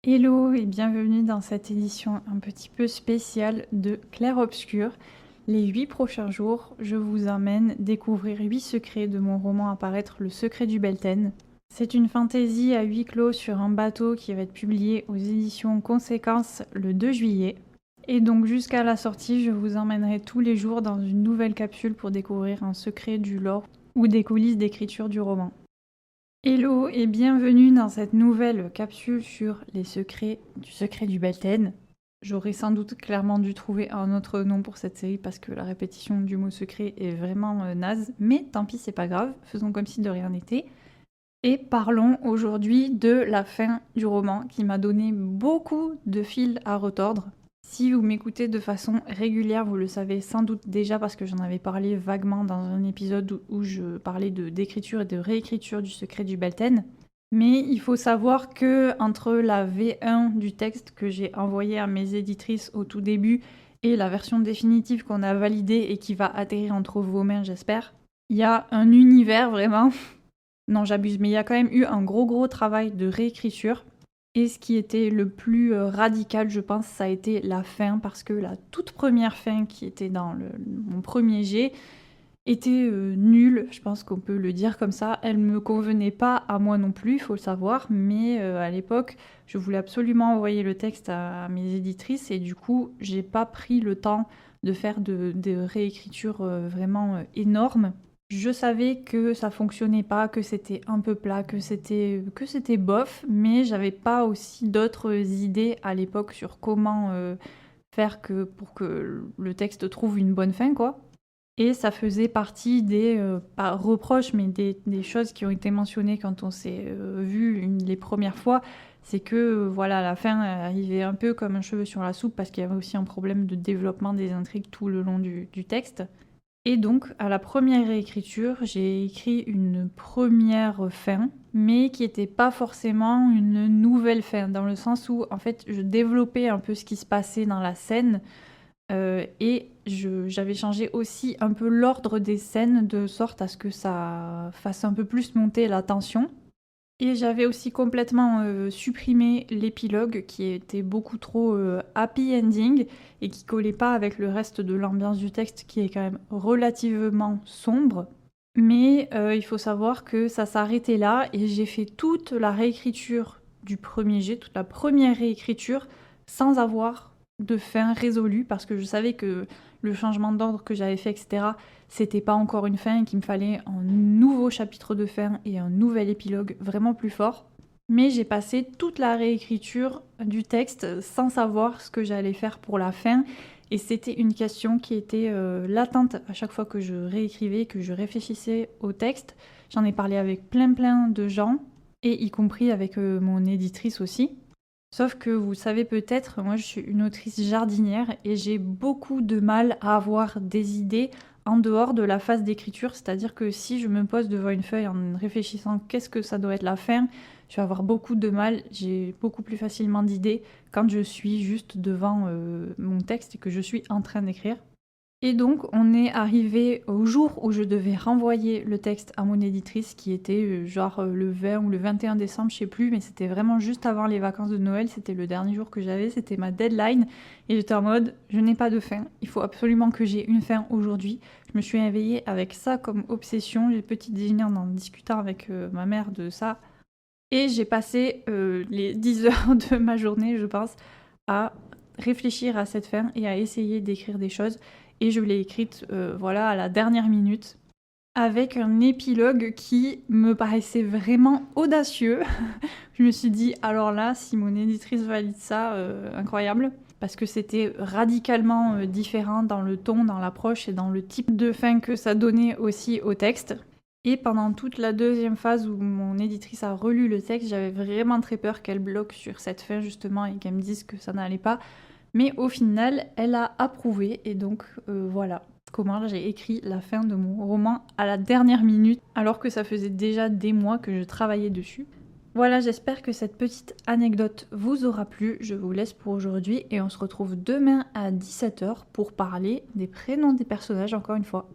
Hello et bienvenue dans cette édition un petit peu spéciale de Clair Obscur. Les 8 prochains jours, je vous emmène découvrir 8 secrets de mon roman à paraître Le Secret du Belten. C'est une fantaisie à huis clos sur un bateau qui va être publié aux éditions Conséquences le 2 juillet. Et donc jusqu'à la sortie, je vous emmènerai tous les jours dans une nouvelle capsule pour découvrir un secret du lore ou des coulisses d'écriture du roman. Hello et bienvenue dans cette nouvelle capsule sur les secrets du Belten. J'aurais sans doute clairement dû trouver un autre nom pour cette série parce que la répétition du mot secret est vraiment naze, mais tant pis, c'est pas grave, faisons comme si de rien n'était. Et parlons aujourd'hui de la fin du roman qui m'a donné beaucoup de fil à retordre. Si vous m'écoutez de façon régulière, vous le savez sans doute déjà parce que j'en avais parlé vaguement dans un épisode où je parlais d'écriture et de réécriture du Secret du Belten. Mais il faut savoir que entre la V1 du texte que j'ai envoyé à mes éditrices au tout début et la version définitive qu'on a validée et qui va atterrir entre vos mains, j'espère, il y a un univers vraiment. Non, j'abuse, mais il y a quand même eu un gros travail de réécriture. Et ce qui était le plus radical, je pense, ça a été la fin, parce que la toute première fin qui était dans mon premier jet était nulle, je pense qu'on peut le dire comme ça. Elle me convenait pas à moi non plus, il faut le savoir, mais à l'époque, je voulais absolument envoyer le texte à mes éditrices, et du coup, j'ai pas pris le temps de faire de réécriture vraiment énorme. Je savais que ça fonctionnait pas, que c'était un peu plat, que c'était bof, mais j'avais pas aussi d'autres idées à l'époque sur comment faire pour que le texte trouve une bonne fin, quoi. Et ça faisait partie des, pas reproches, mais des choses qui ont été mentionnées quand on s'est vu les premières fois. C'est que voilà, la fin arrivait un peu comme un cheveu sur la soupe parce qu'il y avait aussi un problème de développement des intrigues tout le long du texte. Et donc, à la première réécriture, j'ai écrit une première fin, mais qui n'était pas forcément une nouvelle fin, dans le sens où, en fait, je développais un peu ce qui se passait dans la scène, et j'avais changé aussi un peu l'ordre des scènes, de sorte à ce que ça fasse un peu plus monter la tension. Et j'avais aussi complètement supprimé l'épilogue qui était beaucoup trop happy ending et qui collait pas avec le reste de l'ambiance du texte qui est quand même relativement sombre. Mais il faut savoir que ça s'arrêtait là et j'ai fait toute la réécriture du premier jet, toute la première réécriture sans avoir de fin résolue parce que je savais que le changement d'ordre que j'avais fait, etc., c'était pas encore une fin et qu'il me fallait un nouveau chapitre de fin et un nouvel épilogue vraiment plus fort. Mais j'ai passé toute la réécriture du texte sans savoir ce que j'allais faire pour la fin. Et c'était une question qui était latente à chaque fois que je réécrivais, que je réfléchissais au texte. J'en ai parlé avec plein de gens, et y compris avec mon éditrice aussi. Sauf que vous savez peut-être, moi je suis une autrice jardinière et j'ai beaucoup de mal à avoir des idées en dehors de la phase d'écriture, c'est-à-dire que si je me pose devant une feuille en réfléchissant qu'est-ce que ça doit être la fin, je vais avoir beaucoup de mal, j'ai beaucoup plus facilement d'idées quand je suis juste devant mon texte et que je suis en train d'écrire. Et donc, on est arrivé au jour où je devais renvoyer le texte à mon éditrice, qui était le 20 ou le 21 décembre, je sais plus, mais c'était vraiment juste avant les vacances de Noël, c'était le dernier jour que j'avais, c'était ma deadline, et j'étais en mode, je n'ai pas de fin, il faut absolument que j'ai une fin aujourd'hui. Je me suis éveillée avec ça comme obsession, j'ai petit déjeuner en discutant avec ma mère de ça, et j'ai passé les 10 heures de ma journée, je pense, à réfléchir à cette fin et à essayer d'écrire des choses. Et je l'ai écrite à la dernière minute, avec un épilogue qui me paraissait vraiment audacieux. Je me suis dit, alors là, si mon éditrice valide ça, incroyable. Parce que c'était radicalement différent dans le ton, dans l'approche et dans le type de fin que ça donnait aussi au texte. Et pendant toute la deuxième phase où mon éditrice a relu le texte, j'avais vraiment très peur qu'elle bloque sur cette fin justement et qu'elle me dise que ça n'allait pas. Mais au final, elle a approuvé et donc voilà comment j'ai écrit la fin de mon roman à la dernière minute, alors que ça faisait déjà des mois que je travaillais dessus. Voilà, j'espère que cette petite anecdote vous aura plu. Je vous laisse pour aujourd'hui et on se retrouve demain à 17 h pour parler des prénoms des personnages encore une fois.